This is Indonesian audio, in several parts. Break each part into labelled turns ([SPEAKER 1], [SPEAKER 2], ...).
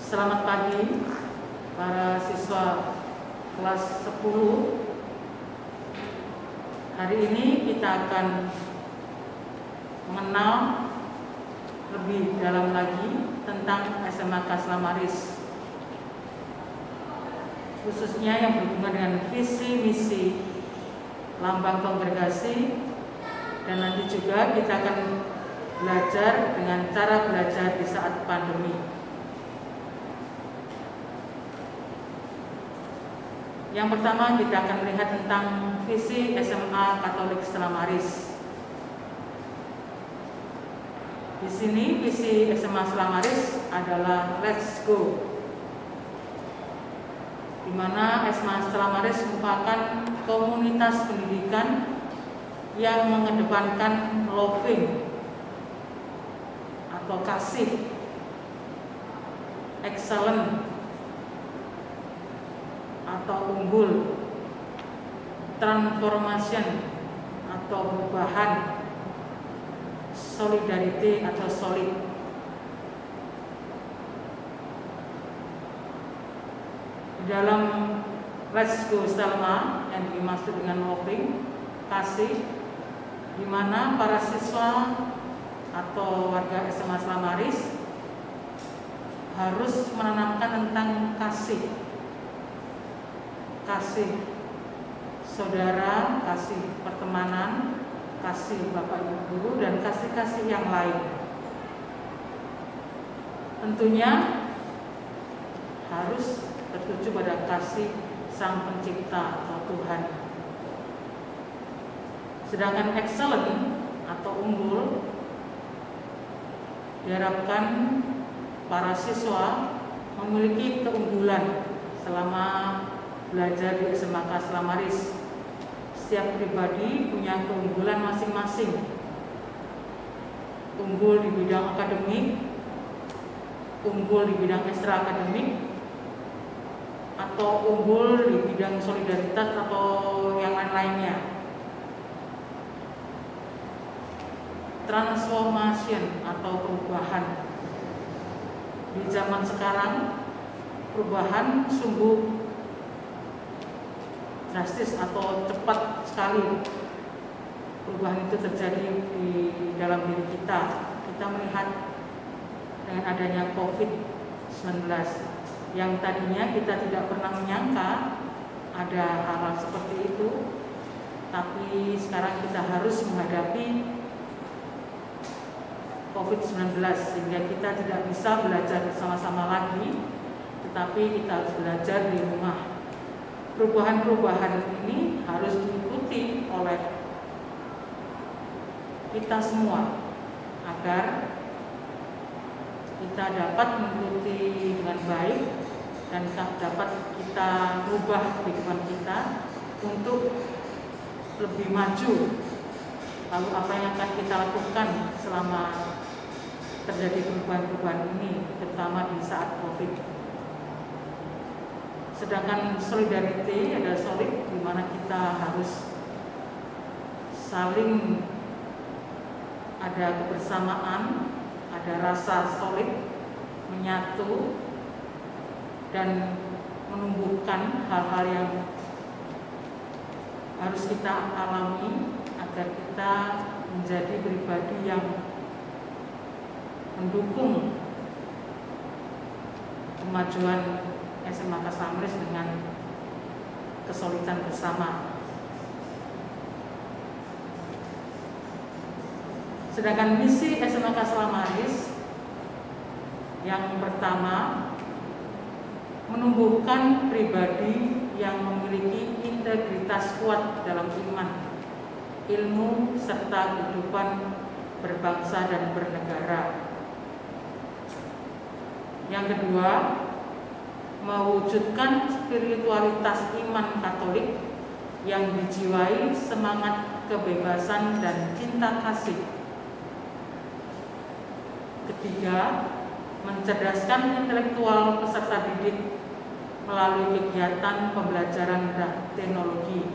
[SPEAKER 1] Selamat pagi para siswa kelas 10. Hari ini kita akan mengenal lebih dalam lagi tentang SMA Kaslamaris, khususnya yang berhubungan dengan visi misi, lambang kongregasi, dan nanti juga kita akan belajar dengan cara belajar di saat pandemi. Yang pertama kita akan melihat tentang visi SMA Katolik Selamaris. Di sini visi SMA Selamaris adalah Let's Go, di mana SMA Selamaris merupakan komunitas pendidikan yang mengedepankan loving atau kasih, excellent atau unggul, transformation atau perubahan, solidarity atau solid. Di dalam Let's Go Selma yang dimaksud dengan loving, kasih, di mana para siswa atau warga SMA Selamaris harus menanamkan tentang kasih saudara, kasih pertemanan, kasih Bapak Ibu guru, dan kasih-kasih yang lain. Tentunya harus tertuju pada kasih Sang Pencipta atau Tuhan. Sedangkan excellent atau unggul diharapkan para siswa memiliki keunggulan selama belajar di SMA Kaslamaris. Setiap pribadi punya keunggulan masing-masing. Unggul di bidang akademik, unggul di bidang ekstra akademik, atau unggul di bidang solidaritas atau yang lain-lainnya. Transformation atau perubahan. Di zaman sekarang, perubahan sungguh drastis atau cepat sekali. Perubahan itu terjadi di dalam diri kita. Kita melihat dengan adanya COVID-19 yang tadinya kita tidak pernah menyangka ada hal-hal seperti itu, tapi sekarang kita harus menghadapi COVID-19 sehingga kita tidak bisa belajar bersama-sama lagi, tetapi kita harus belajar di rumah. Perubahan-perubahan ini harus diikuti oleh kita semua agar kita dapat mengikuti dengan baik dan dapat kita rubah kehidupan kita untuk lebih maju. Lalu apa yang akan kita lakukan selama terjadi perubahan-perubahan ini, terutama di saat COVID. Sedangkan solidarity adalah solid, di mana kita harus saling ada kebersamaan, ada rasa solid, menyatu, dan menumbuhkan hal-hal yang harus kita alami agar kita menjadi pribadi yang mendukung kemajuan SMA Kaslamaris dengan kesulitan bersama. Sedangkan misi SMA Kaslamaris yang pertama, menumbuhkan pribadi yang memiliki integritas kuat dalam iman, ilmu, serta kehidupan berbangsa dan bernegara. Yang kedua, mewujudkan spiritualitas iman Katolik yang dijiwai semangat kebebasan dan cinta kasih. Ketiga, mencerdaskan intelektual peserta didik melalui kegiatan pembelajaran dan teknologi.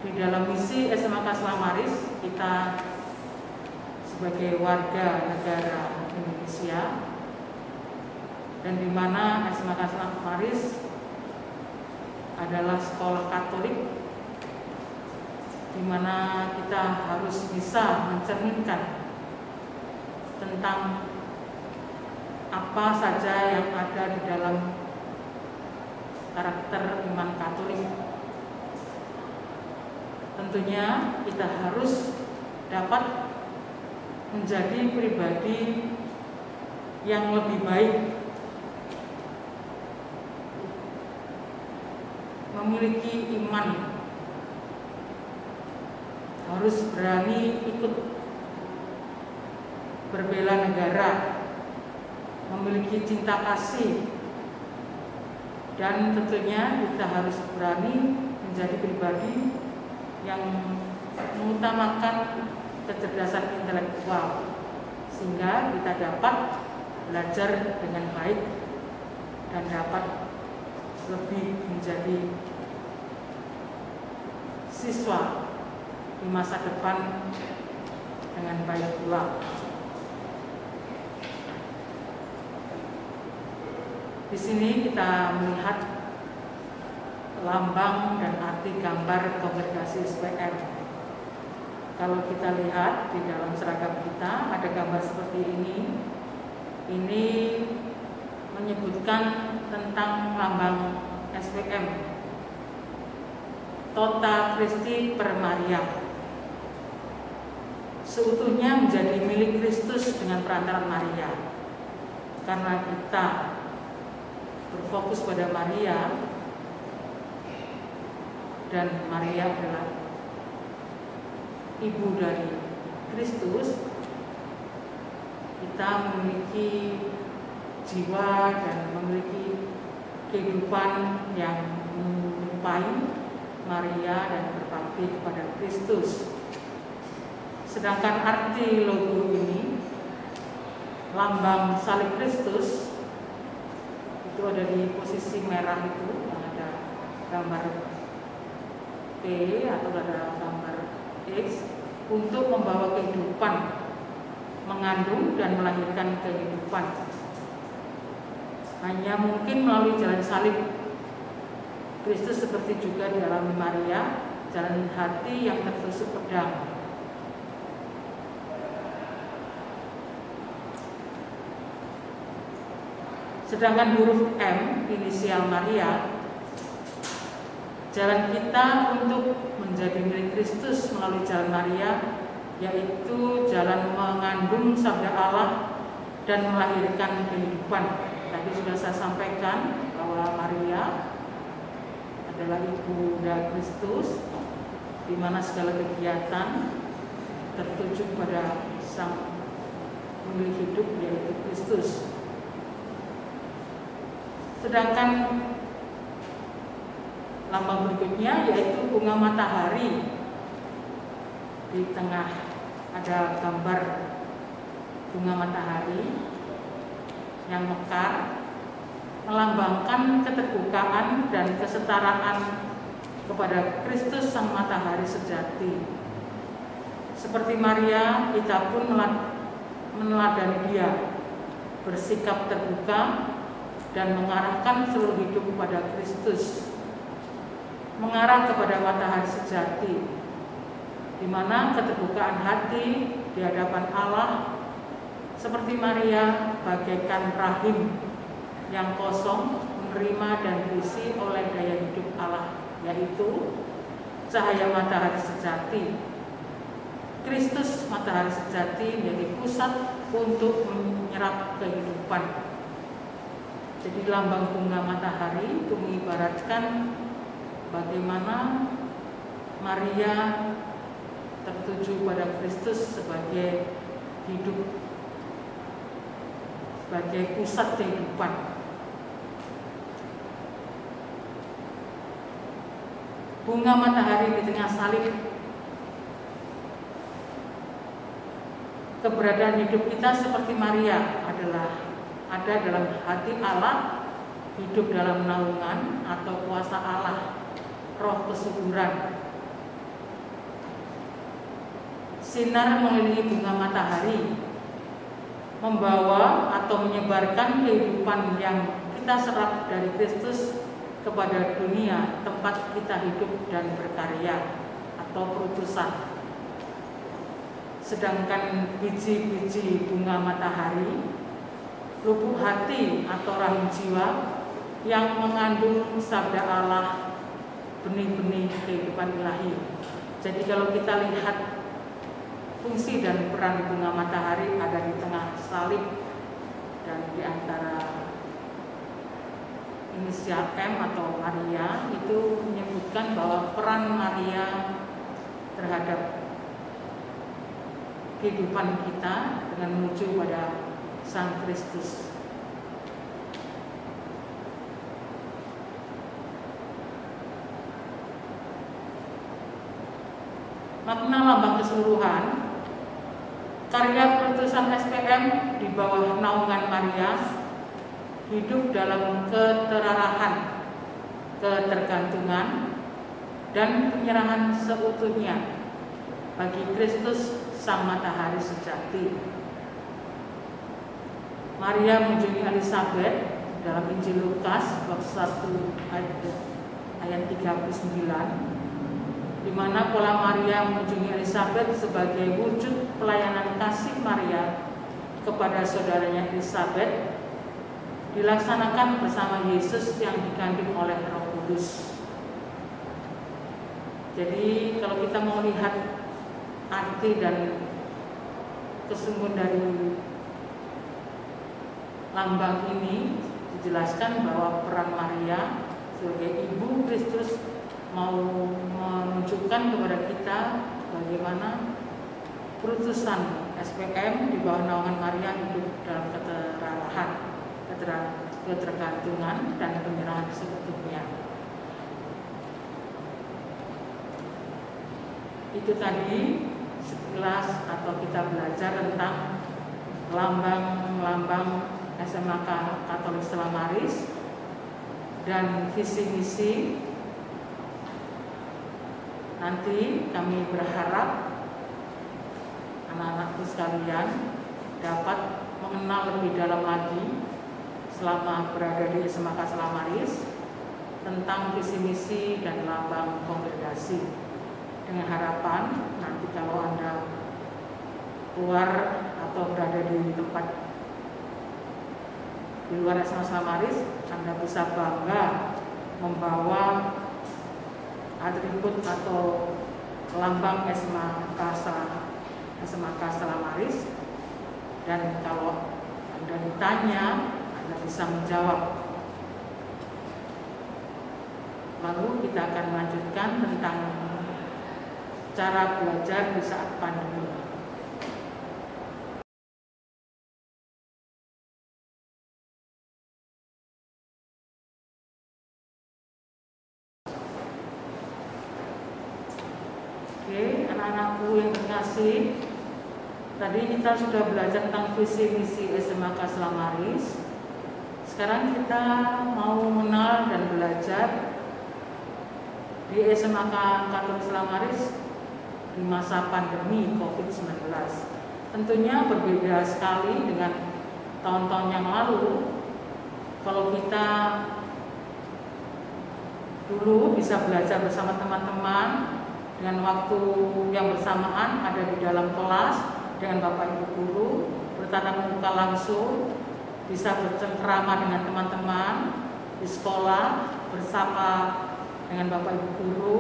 [SPEAKER 1] Di dalam misi SMA Kaslamaris, kita sebagai warga negara Indonesia dan di mana SMA St. Maris adalah sekolah Katolik, di mana kita harus bisa mencerminkan tentang apa saja yang ada di dalam karakter iman Katolik. Tentunya kita harus dapat menjadi pribadi yang lebih baik, memiliki iman, harus berani ikut berbela negara, memiliki cinta kasih, dan tentunya kita harus berani menjadi pribadi yang mengutamakan kecerdasan intelektual, sehingga kita dapat belajar dengan baik dan dapat lebih menjadi siswa di masa depan dengan baik pula. Di sini kita melihat lambang dan arti gambar kongregasi SPM. Kalau kita lihat di dalam seragam kita ada gambar seperti ini. Ini menyebutkan tentang lambang SPM, Tota Christi per Maria, seutuhnya menjadi milik Kristus dengan perantaran Maria. Karena kita berfokus pada Maria, dan Maria adalah ibu dari Kristus, kita memiliki jiwa dan memiliki kehidupan yang menyerupai Maria dan berbakti kepada Kristus. Sedangkan arti logo ini, lambang salib Kristus, itu ada di posisi merah itu, yang ada gambar P atau ada gambar X, untuk membawa kehidupan, mengandung dan melahirkan kehidupan. Hanya mungkin melalui jalan salib Kristus, seperti juga dialami Maria, jalan hati yang tertusuk pedang. Sedangkan huruf M, inisial Maria, jalan kita untuk menjadi milik Kristus melalui jalan Maria, yaitu jalan mengandung sabda Allah dan melahirkan kehidupan. Tadi sudah saya sampaikan bahwa Maria adalah ibunda Kristus, di mana segala kegiatan tertuju pada sang pemilik hidup, yaitu Kristus. Sedangkan lambang berikutnya yaitu bunga matahari. Di tengah ada gambar bunga matahari yang mekar, melambangkan keterbukaan dan kesetaraan kepada Kristus sang matahari sejati. Seperti Maria, kita pun meneladani Dia, bersikap terbuka dan mengarahkan seluruh hidup kepada Kristus, mengarah kepada matahari sejati, di mana keterbukaan hati di hadapan Allah, seperti Maria, bagaikan rahim yang kosong, menerima dan diisi oleh daya hidup Allah, yaitu cahaya matahari sejati. Kristus matahari sejati menjadi pusat untuk menyerap kehidupan. Jadi lambang bunga matahari itu mengibaratkan bagaimana Maria tertuju pada Kristus sebagai hidup, sebagai pusat kehidupan. Bunga matahari di tengah salib, keberadaan hidup kita seperti Maria adalah ada dalam hati Allah, hidup dalam naungan atau kuasa Allah, roh kesuburan. Sinar mengelilingi bunga matahari membawa atau menyebarkan kehidupan yang kita serap dari Kristus kepada dunia tempat kita hidup dan berkarya atau perutusan. Sedangkan biji-biji bunga matahari, lubuk hati atau rahim jiwa yang mengandung sabda Allah, benih-benih kehidupan ilahi. Jadi kalau kita lihat fungsi dan peran bunga matahari ada di tengah salib dan di antara inisial M atau Maria, itu menyebutkan bahwa peran Maria terhadap kehidupan kita dengan menuju pada Sang Kristus. Makna lambang keseluruhan, karya perutusan SPM di bawah naungan Maria hidup dalam keterarahan, ketergantungan, dan penyerahan seutuhnya bagi Kristus Sang Matahari Sejati. Maria mengunjungi Elizabeth dalam Injil Lukas bab 1 ayat 39, di mana pola Maria mengunjungi Elizabeth sebagai wujud pelayanan kasih Maria kepada saudaranya Elizabeth dilaksanakan bersama Yesus yang dikandung oleh Roh Kudus. Jadi kalau kita mau lihat arti dan kesungguhan dari lambang ini, dijelaskan bahwa peran Maria sebagai ibu Kristus mau menunjukkan kepada kita bagaimana perutusan SPM di bawah naungan Maria hidup dalam keterarahan, ketergantungan, dan penyerahan seutuhnya. Itu tadi sekilas atau kita belajar tentang lambang-lambang SMK Katolik Stella Maris dan visi misi. Nanti kami berharap anak-anakku sekalian dapat mengenal lebih dalam lagi selama berada di SMK Stella Maris tentang visi misi dan lambang kongregasi. Dengan harapan nanti kalau Anda keluar atau berada di tempat di luar SMK Stella Maris, Anda bisa bangga membawa atribut atau lambang SMK Stella Maris, dan kalau Anda ditanya, Anda bisa menjawab. Lalu kita akan melanjutkan tentang cara belajar di saat pandemi. Oke, anak-anakku yang terkasih, tadi kita sudah belajar tentang visi misi SMK Stella Maris. Sekarang kita mau mengenal dan belajar di SMK Katolik Stella Maris di masa pandemi COVID-19. Tentunya berbeda sekali dengan tahun-tahun yang lalu. Kalau kita dulu bisa belajar bersama teman-teman dengan waktu yang bersamaan, ada di dalam kelas dengan Bapak Ibu guru, bertatap muka langsung, bisa bercengkrama dengan teman-teman di sekolah, bersapa dengan Bapak Ibu guru,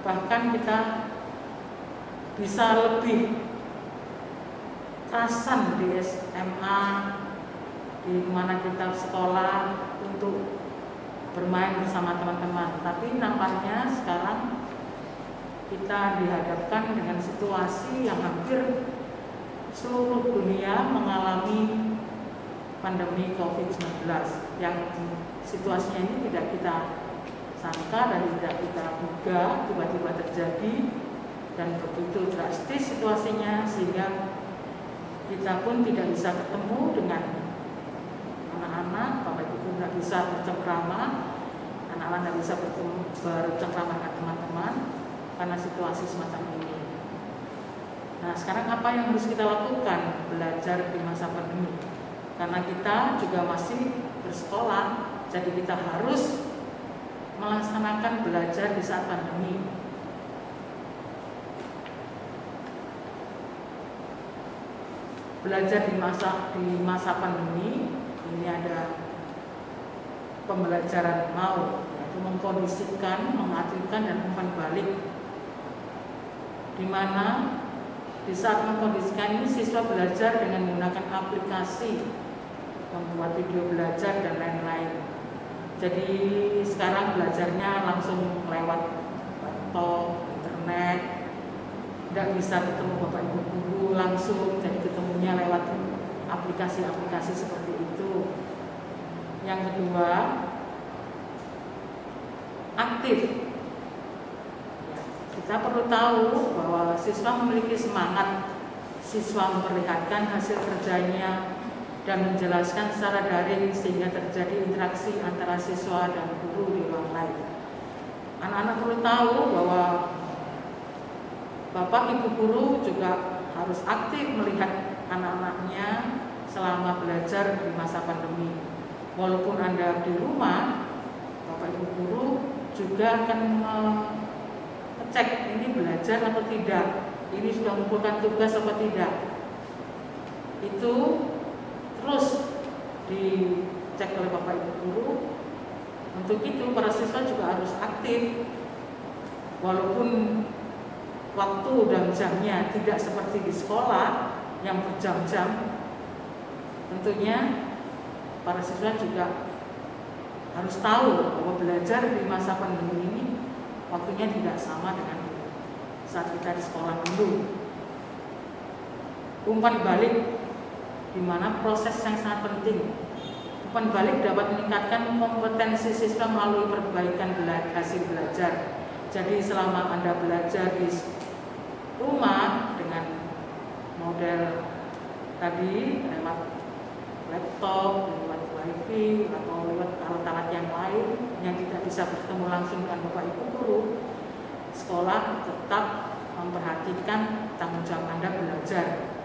[SPEAKER 1] bahkan kita bisa lebih kerasan di SMA, di mana kita sekolah untuk bermain bersama teman-teman. Tapi nampaknya sekarang kita dihadapkan dengan situasi yang hampir seluruh dunia mengalami pandemi COVID-19, yang situasinya ini tidak kita sangka dan tidak kita duga tiba-tiba terjadi, dan begitu drastis situasinya sehingga kita pun tidak bisa ketemu dengan anak-anak, Bapak Ibu tidak bisa bercengkrama, anak-anak tidak bisa bercengkrama dengan teman-teman karena situasi semacam ini. Nah, sekarang apa yang harus kita lakukan belajar di masa pandemi? Karena kita juga masih bersekolah, jadi kita harus melaksanakan belajar di saat pandemi. Belajar di masa pandemi ini ada pembelajaran mau, yaitu mengkondisikan, mengajukan dan umpan balik, di mana di saat mengkondisikan ini siswa belajar dengan menggunakan aplikasi, membuat video belajar dan lain-lain. Jadi sekarang belajarnya langsung lewat laptop, internet, tidak bisa ketemu bapak ibu guru langsung, jadi ketemunya lewat aplikasi-aplikasi seperti itu. Yang kedua, aktif. Kita perlu tahu bahwa siswa memiliki semangat. Siswa memperlihatkan hasil kerjanya dan menjelaskan secara daring sehingga terjadi interaksi antara siswa dan guru di ruang lain. Anak-anak perlu tahu bahwa bapak ibu guru juga harus aktif melihat anak-anaknya selama belajar di masa pandemi. Walaupun Anda di rumah, bapak ibu guru juga akan cek ini belajar atau tidak, ini sudah mengumpulkan tugas atau tidak. Itu terus dicek oleh bapak ibu guru. Untuk itu para siswa juga harus aktif, walaupun waktu dan jamnya tidak seperti di sekolah yang berjam-jam. Tentunya para siswa juga harus tahu bahwa belajar di masa pandemi ini waktunya tidak sama dengan saat kita di sekolah dulu. Umpan balik, di mana proses yang sangat penting. Umpan balik dapat meningkatkan kompetensi siswa melalui perbaikan hasil belajar. Jadi selama Anda belajar di rumah dengan model tadi lewat laptop, lewat wifi atau lewat alat-alat yang lain yang tidak bisa bertemu langsung dengan bapak ibu guru, sekolah tetap memperhatikan tanggung jawab Anda belajar,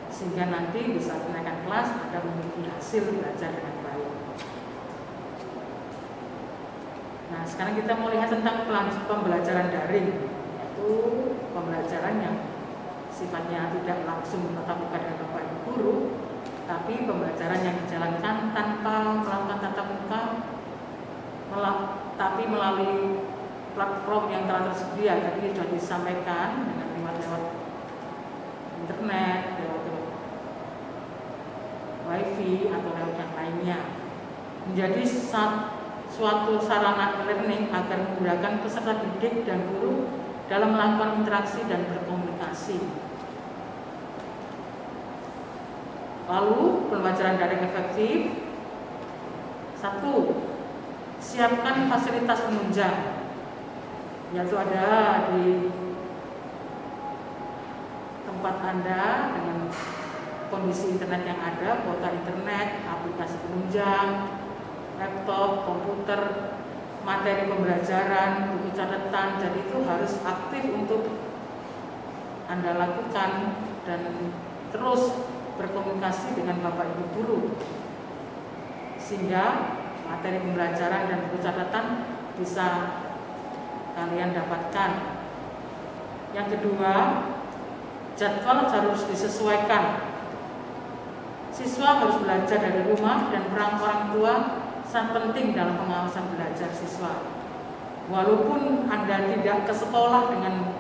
[SPEAKER 1] sehingga nanti bisa kenaikan kelas Anda memiliki hasil belajar dengan baik. Nah, sekarang kita mau lihat tentang pembelajaran daring, yaitu pembelajaran yang sifatnya tidak langsung tatap muka dengan bapak ibu guru, tapi pembelajaran yang dijalankan tanpa melakukan tatap muka, tapi melalui platform yang telah tersedia. Tadi sudah disampaikan dengan lewat internet, lewat wifi atau lewat yang lainnya, menjadi suatu sarana e-learning agar memudahkan peserta didik dan guru dalam melakukan interaksi dan berkomunikasi. Lalu pembelajaran daring efektif. 1. Siapkan fasilitas penunjang, yaitu ada di tempat Anda dengan kondisi internet yang ada, kuota internet, aplikasi penunjang, laptop, komputer, materi pembelajaran, buku catatan. Jadi itu harus aktif untuk Anda lakukan dan terus berkomunikasi dengan bapak ibu guru, sehingga materi pembelajaran dan buku catatan bisa kalian dapatkan. Yang kedua, jadwal harus disesuaikan. Siswa harus belajar dari rumah dan peran orang tua sangat penting dalam pengawasan belajar siswa. Walaupun Anda tidak ke sekolah dengan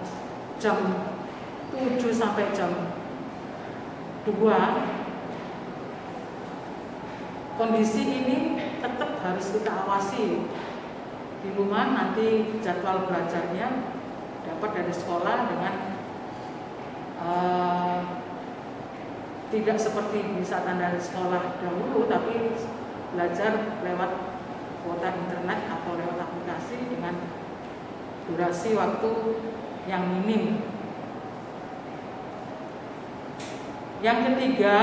[SPEAKER 1] jam 7 sampai jam 2, kondisi ini tetap harus kita awasi. Di rumah nanti jadwal belajarnya dapat dari sekolah dengan tidak seperti di saat Anda di sekolah dahulu, tapi belajar lewat kuota internet atau lewat aplikasi dengan durasi waktu yang minim. Yang ketiga,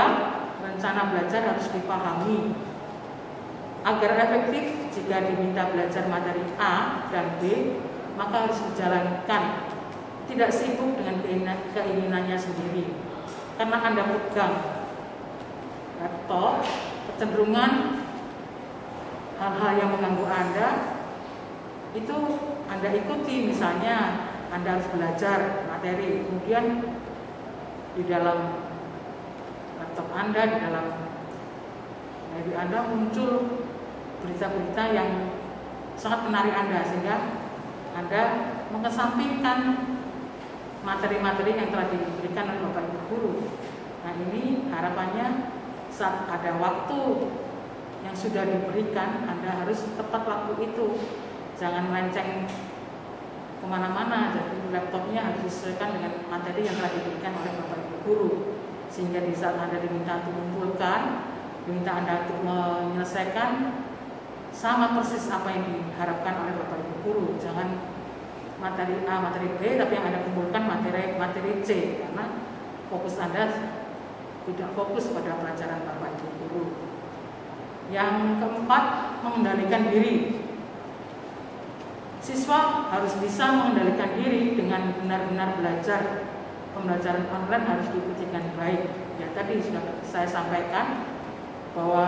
[SPEAKER 1] rencana belajar harus dipahami. Agar efektif, jika diminta belajar materi A dan B, maka harus dijalankan tidak sibuk dengan keinginannya sendiri. Karena Anda pegang laptop, kecenderungan hal-hal yang mengganggu Anda itu Anda ikuti. Misalnya Anda harus belajar materi, kemudian di dalam laptop Anda, di dalam media Anda muncul berita-berita yang sangat menarik Anda, sehingga Anda mengesampingkan materi-materi yang telah diberikan oleh Bapak Ibu guru. Nah, ini harapannya saat ada waktu yang sudah diberikan, Anda harus tepat waktu itu, jangan melenceng kemana-mana. Jadi laptopnya harus disesuaikan dengan materi yang telah diberikan oleh Bapak Ibu guru, sehingga di saat Anda diminta untuk mengumpulkan, diminta Anda untuk menyelesaikan, sama persis apa yang diharapkan oleh Bapak Ibu guru. Jangan materi A, materi B, tapi yang Anda kumpulkan materi C, karena fokus Anda tidak fokus pada pelajaran Bapak Ibu guru. Yang keempat, mengendalikan diri. Siswa harus bisa mengendalikan diri dengan benar-benar belajar. Pembelajaran online harus diikuti dengan baik. Ya, tadi sudah saya sampaikan bahwa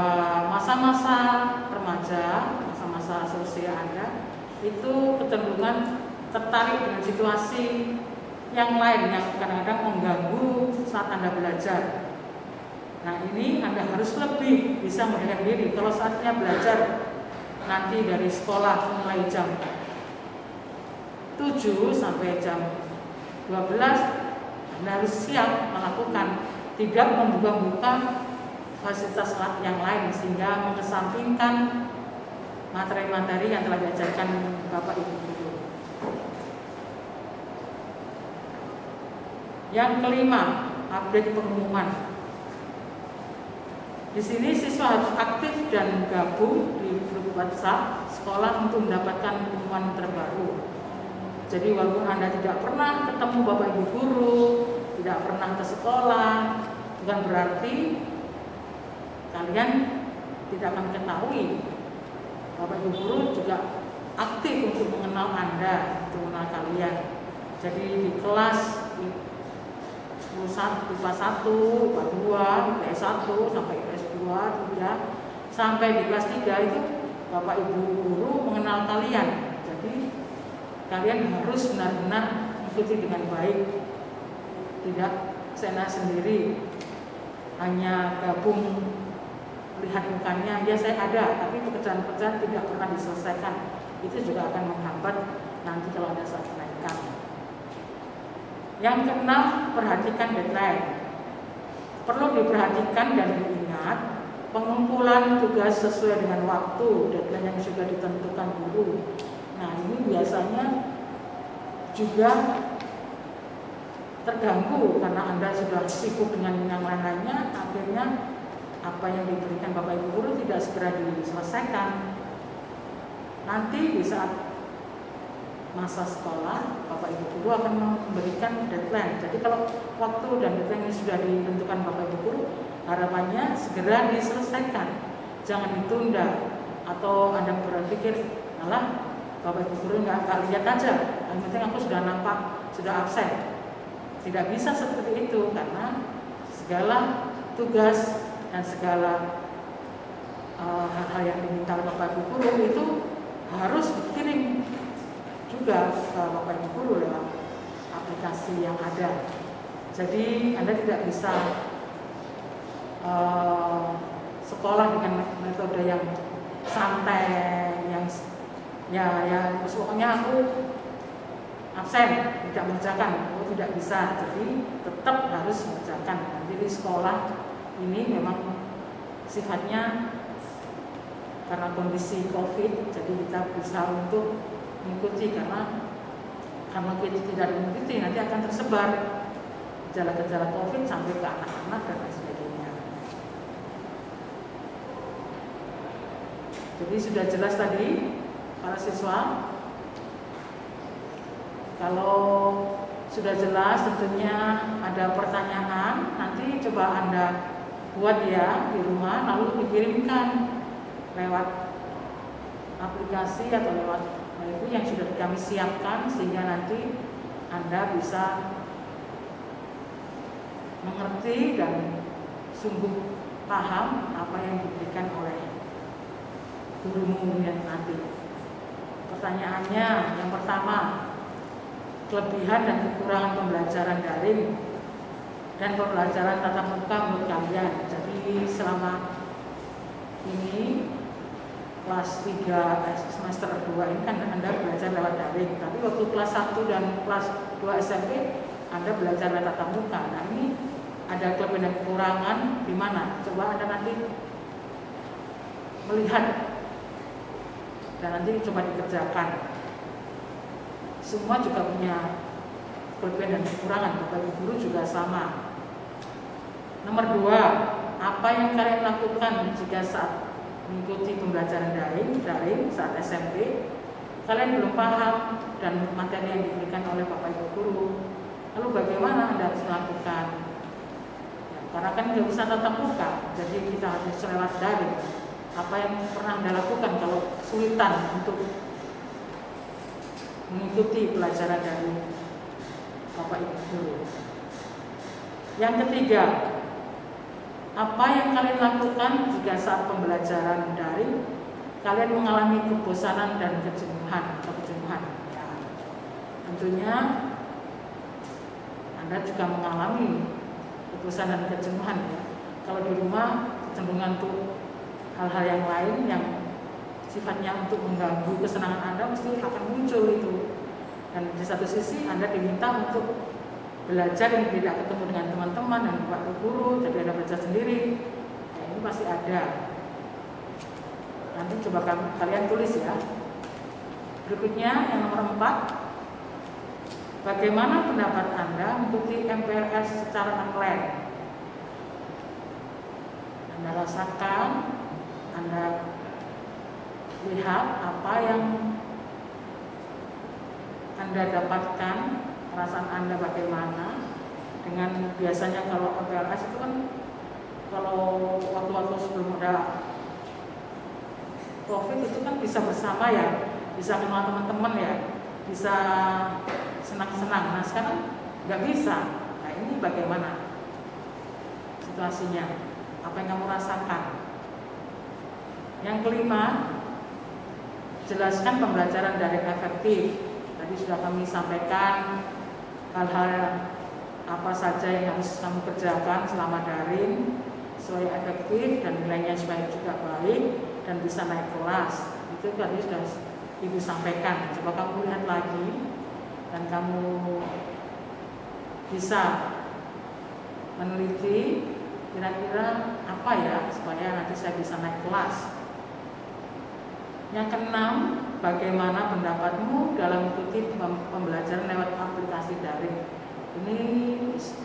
[SPEAKER 1] masa-masa remaja, masa-masa sosial Anda itu kecenderungan tertarik dengan situasi yang lain yang kadang-kadang mengganggu saat Anda belajar. Nah, ini Anda harus lebih bisa mengendalikan diri. Kalau saatnya belajar nanti dari sekolah mulai jam 7 sampai jam 12, Anda harus siap melakukan, tidak membuka-buka fasilitas yang lain sehingga mengesampingkan materi-materi yang telah diajarkan Bapak Ibu guru. Yang kelima, update pengumuman. Di sini siswa harus aktif dan gabung di grup WhatsApp sekolah untuk mendapatkan pengumuman terbaru. Jadi walaupun Anda tidak pernah ketemu Bapak Ibu guru, tidak pernah ke sekolah, bukan berarti kalian tidak akan mengetahui. Bapak Ibu guru juga aktif untuk mengenal Anda, untuk mengenal kalian. Jadi di kelas IPA 1, IPA 2, IPS 1 sampai IPS 2, 3 sampai di kelas 3 itu Bapak Ibu guru mengenal kalian. Jadi kalian harus benar-benar mengikuti dengan baik, tidak seenak sendiri, hanya gabung lihat mukanya, ya saya ada, tapi pekerjaan-pekerjaan tidak pernah diselesaikan. Itu juga akan menghambat nanti kalau ada saat kenaikan. Yang keenam, perhatikan deadline. Perlu diperhatikan dan diingat pengumpulan tugas sesuai dengan waktu, deadline yang sudah ditentukan guru. Nah, ini biasanya juga terganggu karena Anda sudah sibuk dengan yang lain-lainnya, akhirnya apa yang diberikan Bapak Ibu guru tidak segera diselesaikan. Nanti di saat masa sekolah, Bapak Ibu guru akan memberikan deadline. Jadi kalau waktu dan deadline ini sudah ditentukan Bapak Ibu guru, harapannya segera diselesaikan, jangan ditunda. Atau Anda berpikir, malah Bapak Ibu guru nggak lihat aja, yang penting aku sudah nampak, sudah absen. Tidak bisa seperti itu, karena segala tugas dan segala hal-hal yang diminta oleh Bapak Ibu guru itu harus dikirim juga ke Bapak Ibu guru lewat aplikasi yang ada. Jadi Anda tidak bisa sekolah dengan metode yang santai, yang ya pokoknya aku absen, tidak mengerjakan, tidak bisa. Jadi tetap harus mengerjakan. Jadi sekolah ini memang sifatnya karena kondisi COVID, jadi kita berusaha untuk mengikuti, karena kita tidak mengikuti nanti akan tersebar gejala-gejala COVID sampai ke anak-anak dan lain sebagainya. Jadi sudah jelas tadi para siswa. Kalau sudah jelas, tentunya ada pertanyaan, nanti coba Anda buat ya di rumah, lalu dikirimkan lewat aplikasi atau lewat itu yang sudah kami siapkan, sehingga nanti Anda bisa mengerti dan sungguh paham apa yang diberikan oleh gurumu yang nanti. Pertanyaannya yang pertama, kelebihan dan kekurangan pembelajaran daring dan pembelajaran tatap muka menurut kalian. Jadi selama ini kelas 3 semester 2 ini kan Anda belajar lewat daring, tapi waktu kelas 1 dan kelas 2 SMP Anda belajar lewat tatap muka. Nah, ini ada kelebihan dan kekurangan di mana? Coba Anda nanti melihat dan nanti coba dikerjakan. Semua juga punya kelebihan dan kekurangan, Bapak Ibu guru juga sama. Nomor 2, apa yang kalian lakukan jika saat mengikuti pembelajaran daring saat SMP kalian belum paham dan materi yang diberikan oleh Bapak Ibu guru? Lalu bagaimana Anda harus melakukan? Ya, karena kan nggak bisa tatap muka, jadi kita harus lewat daring. Apa yang pernah Anda lakukan kalau kesulitan untuk mengikuti pelajaran dari Bapak Ibu guru? Yang ketiga, apa yang kalian lakukan jika saat pembelajaran daring kalian mengalami kebosanan dan kejenuhan atau kejenuhan? Ya, tentunya Anda juga mengalami kebosanan dan kejenuhan ya. Kalau di rumah kecenderungan untuk hal-hal yang lain yang sifatnya untuk mengganggu kesenangan Anda mesti akan muncul itu. Dan di satu sisi Anda diminta untuk belajar yang tidak ketemu dengan teman-teman dan Bapak guru, jadi Anda belajar sendiri. Ya, ini pasti ada. Nanti coba kalian tulis ya. Berikutnya yang nomor 4, bagaimana pendapat Anda mengikuti MPLS secara online? Anda rasakan, Anda lihat apa yang Anda dapatkan, perasaan Anda bagaimana dengan biasanya kalau MPLS itu kan kalau waktu-waktu sebelum ada COVID itu kan bisa bersama ya, bisa kenal teman-teman ya, bisa senang-senang. Nah sekarang nggak bisa. Nah ini bagaimana situasinya? Apa yang kamu rasakan? Yang kelima, jelaskan pembelajaran daring efektif. Tadi sudah kami sampaikan hal-hal apa saja yang harus kamu kerjakan selama daring supaya efektif dan nilainya supaya juga baik dan bisa naik kelas. Itu tadi sudah Ibu sampaikan. Coba kamu lihat lagi dan kamu bisa meneliti kira-kira apa ya supaya nanti saya bisa naik kelas. Yang keenam, bagaimana pendapatmu dalam mengikuti pembelajaran lewat aplikasi daring? Ini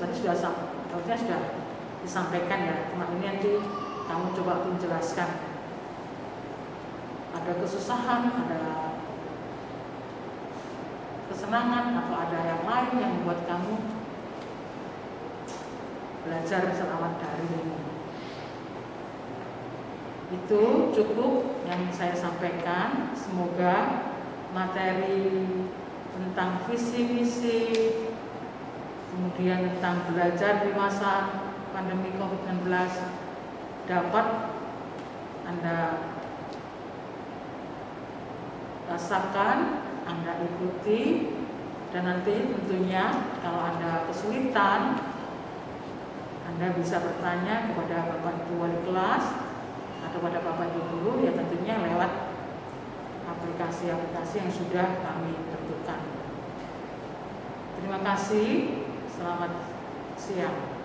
[SPEAKER 1] tadi sudah disampaikan ya, cuma ini nanti kamu coba menjelaskan. Ada kesusahan, ada kesenangan, atau ada yang lain yang membuat kamu belajar selama daring ini. Itu cukup yang saya sampaikan. Semoga materi tentang visi misi, kemudian tentang belajar di masa pandemi COVID-19 dapat Anda rasakan, Anda ikuti, dan nanti tentunya kalau Anda kesulitan, Anda bisa bertanya kepada Bapak Ibu Wali kelas atau pada Bapak Ibu guru, ya tentunya lewat aplikasi-aplikasi yang sudah kami tentukan. Terima kasih, selamat siang.